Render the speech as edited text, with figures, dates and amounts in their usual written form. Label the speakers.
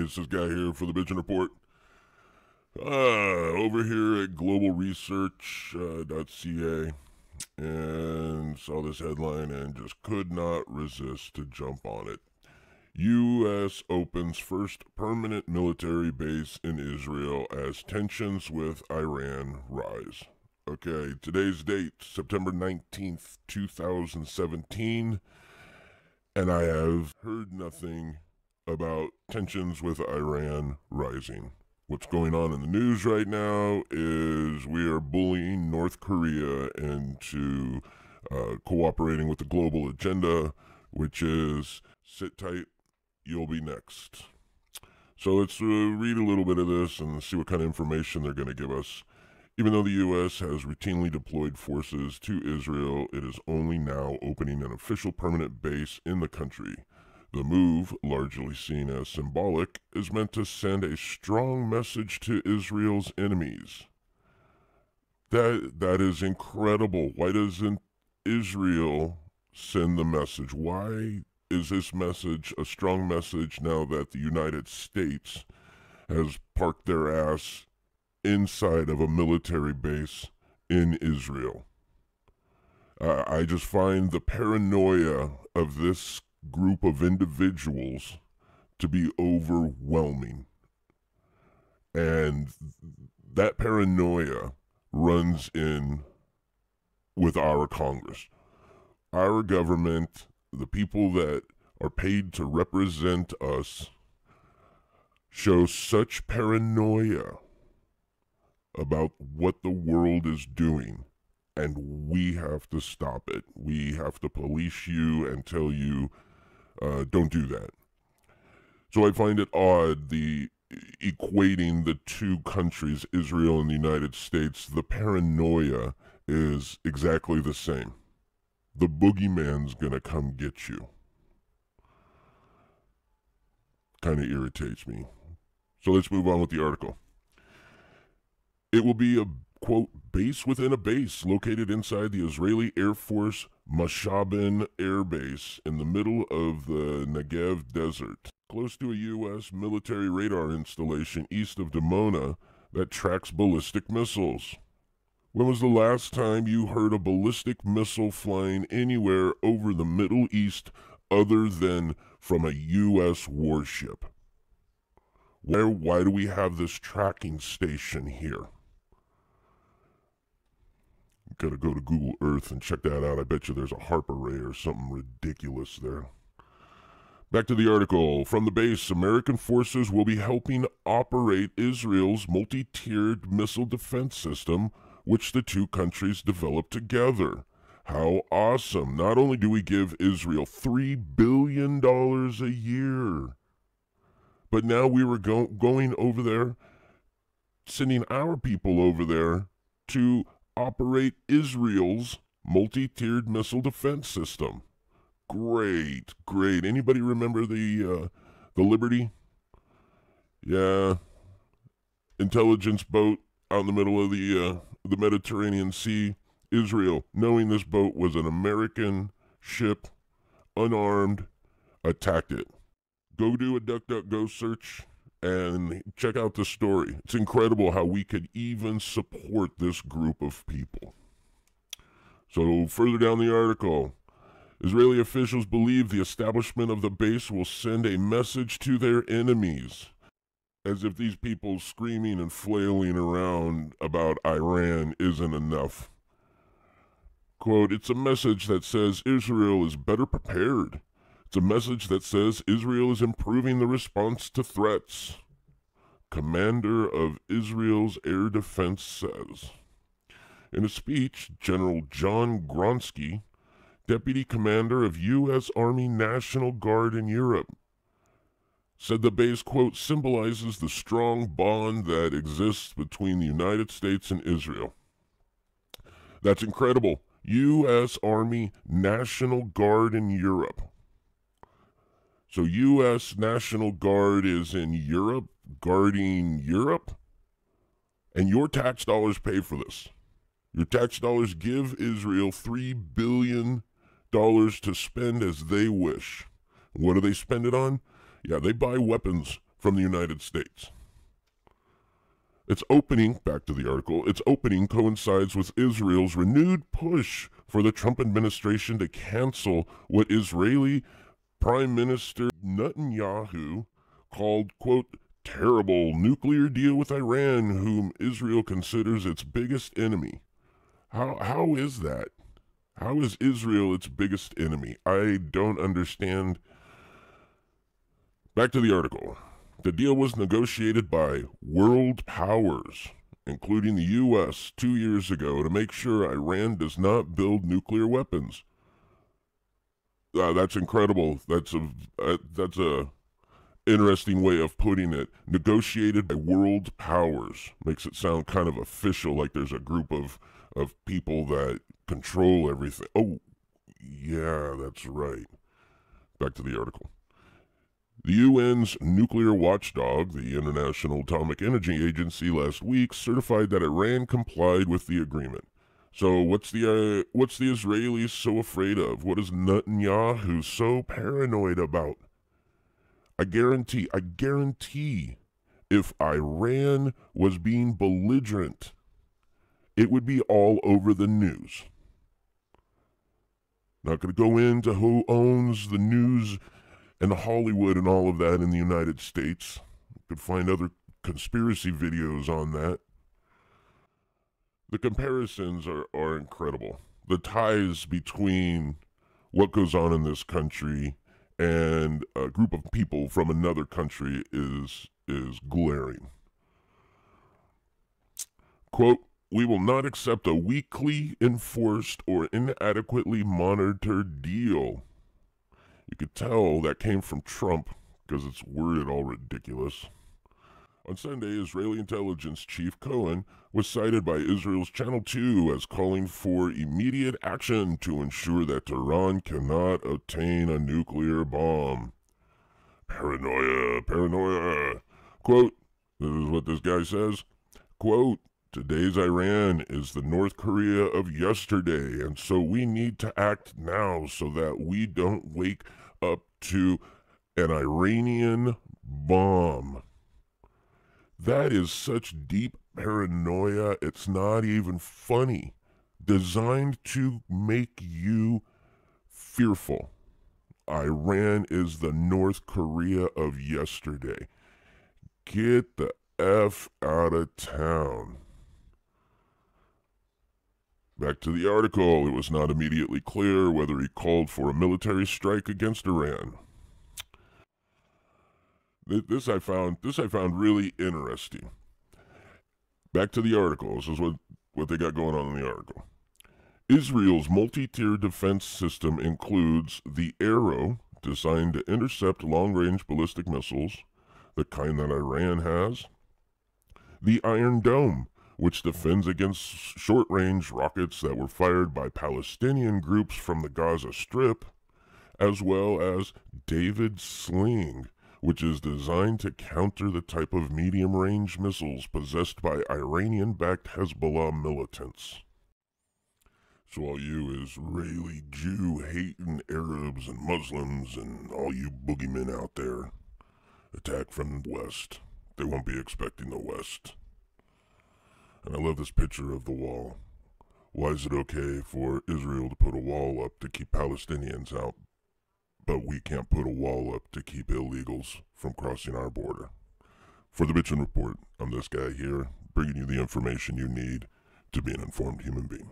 Speaker 1: everybody. It's this guy here for the Bitchin' Report. Over here at globalresearch.ca, and saw this headline and just could not resist to jump on it. U.S. opens first permanent military base in Israel as tensions with Iran rise. Okay, today's date, September 19th, 2017, and I have heard nothing about tensions with Iran rising. What's going on in the news right now is we are bullying North Korea into cooperating with the global agenda, which is sit tight, you'll be next. So let's read a little bit of this and see what kind of information they're going to give us. Even though the U.S. has routinely deployed forces to Israel, it is only now opening an official permanent base in the country. The move, largely seen as symbolic, is meant to send a strong message to Israel's enemies. That is incredible. Why doesn't Israel send the message? Why is this message a strong message now that the United States has parked their ass inside of a military base in Israel? I just find the paranoia of this group of individuals to be overwhelming. And that paranoia runs in with our Congress. Our government, the people that are paid to represent us, show such paranoia about what the world is doing, and we have to stop it. We have to police you and tell you, don't do that. So I find it odd, equating the two countries, Israel and the United States. The paranoia is exactly the same. The boogeyman's gonna come get you. Kind of irritates me. So let's move on with the article. It will be a, quote, base within a base located inside the Israeli Air Force Mashabin Air Base in the middle of the Negev Desert, close to a U.S. military radar installation east of Dimona that tracks ballistic missiles. When was the last time you heard a ballistic missile flying anywhere over the Middle East other than from a U.S. warship? Why do we have this tracking station here? Gotta go to Google Earth and check that out. I bet you there's a HARP array or something ridiculous there. Back to the article. From the base, American forces will be helping operate Israel's multi-tiered missile defense system, which the two countries developed together. How awesome. Not only do we give Israel $3 billion a year, but now we were going over there, sending our people over there to operate Israel's multi-tiered missile defense system. Great, great. Anybody remember the Liberty? Yeah. Intelligence boat out in the middle of the Mediterranean Sea. Israel, knowing this boat was an American ship, unarmed, attacked it. Go do a DuckDuckGo search and check out the story. It's incredible how we could even support this group of people. So further down the article, Israeli officials believe the establishment of the base will send a message to their enemies. As if these people screaming and flailing around about Iran isn't enough. Quote, it's a message that says Israel is better prepared. It's a message that says Israel is improving the response to threats. Commander of Israel's Air Defense says. In a speech, General John Gronsky, Deputy Commander of U.S. Army National Guard in Europe, said the base, quote, symbolizes the strong bond that exists between the United States and Israel. That's incredible. U.S. Army National Guard in Europe. So U.S. National Guard is in Europe, guarding Europe, and your tax dollars pay for this. Your tax dollars give Israel $3 billion to spend as they wish. What do they spend it on? Yeah, they buy weapons from the United States. Its opening, back to the article, its opening coincides with Israel's renewed push for the Trump administration to cancel what Israeli Prime Minister Netanyahu called, quote, terrible nuclear deal with Iran, whom Israel considers its biggest enemy. How is that? How is Israel its biggest enemy? I don't understand. Back to the article. The deal was negotiated by world powers, including the U.S., 2 years ago to make sure Iran does not build nuclear weapons. That's incredible. That's a interesting way of putting it. Negotiated by world powers. Makes it sound kind of official, like there's a group of people that control everything. Oh, yeah, that's right. Back to the article. The UN's nuclear watchdog, the International Atomic Energy Agency, last week certified that Iran complied with the agreement. So what's the Israelis so afraid of? What is Netanyahu so paranoid about? I guarantee, if Iran was being belligerent, it would be all over the news. Not going to go into who owns the news and Hollywood and all of that in the United States. You could find other conspiracy videos on that. The comparisons are incredible. The ties between what goes on in this country and a group of people from another country is glaring. Quote, we will not accept a weakly enforced or inadequately monitored deal. You could tell that came from Trump because it's worded all ridiculous. On Sunday, Israeli intelligence chief Cohen was cited by Israel's Channel 2 as calling for immediate action to ensure that Tehran cannot obtain a nuclear bomb. Paranoia. Quote, this is what this guy says, quote, today's Iran is the North Korea of yesterday, and so we need to act now so that we don't wake up to an Iranian bomb. That is such deep paranoia, it's not even funny. Designed to make you fearful. Iran is the North Korea of yesterday. Get the F out of town. Back to the article. It was not immediately clear whether he called for a military strike against Iran. This I found really interesting. Back to the article. This is what they got going on in the article. Israel's multi-tiered defense system includes the Arrow, designed to intercept long-range ballistic missiles, the kind that Iran has, the Iron Dome, which defends against short-range rockets that were fired by Palestinian groups from the Gaza Strip, as well as David's Sling, which is designed to counter the type of medium-range missiles possessed by Iranian-backed Hezbollah militants. So all you Israeli Jew-hating Arabs and Muslims and all you boogeymen out there, attack from the West. They won't be expecting the West. And I love this picture of the wall. Why is it okay for Israel to put a wall up to keep Palestinians out, but we can't put a wall up to keep illegals from crossing our border? For the Bitchin' Report, I'm this guy here, bringing you the information you need to be an informed human being.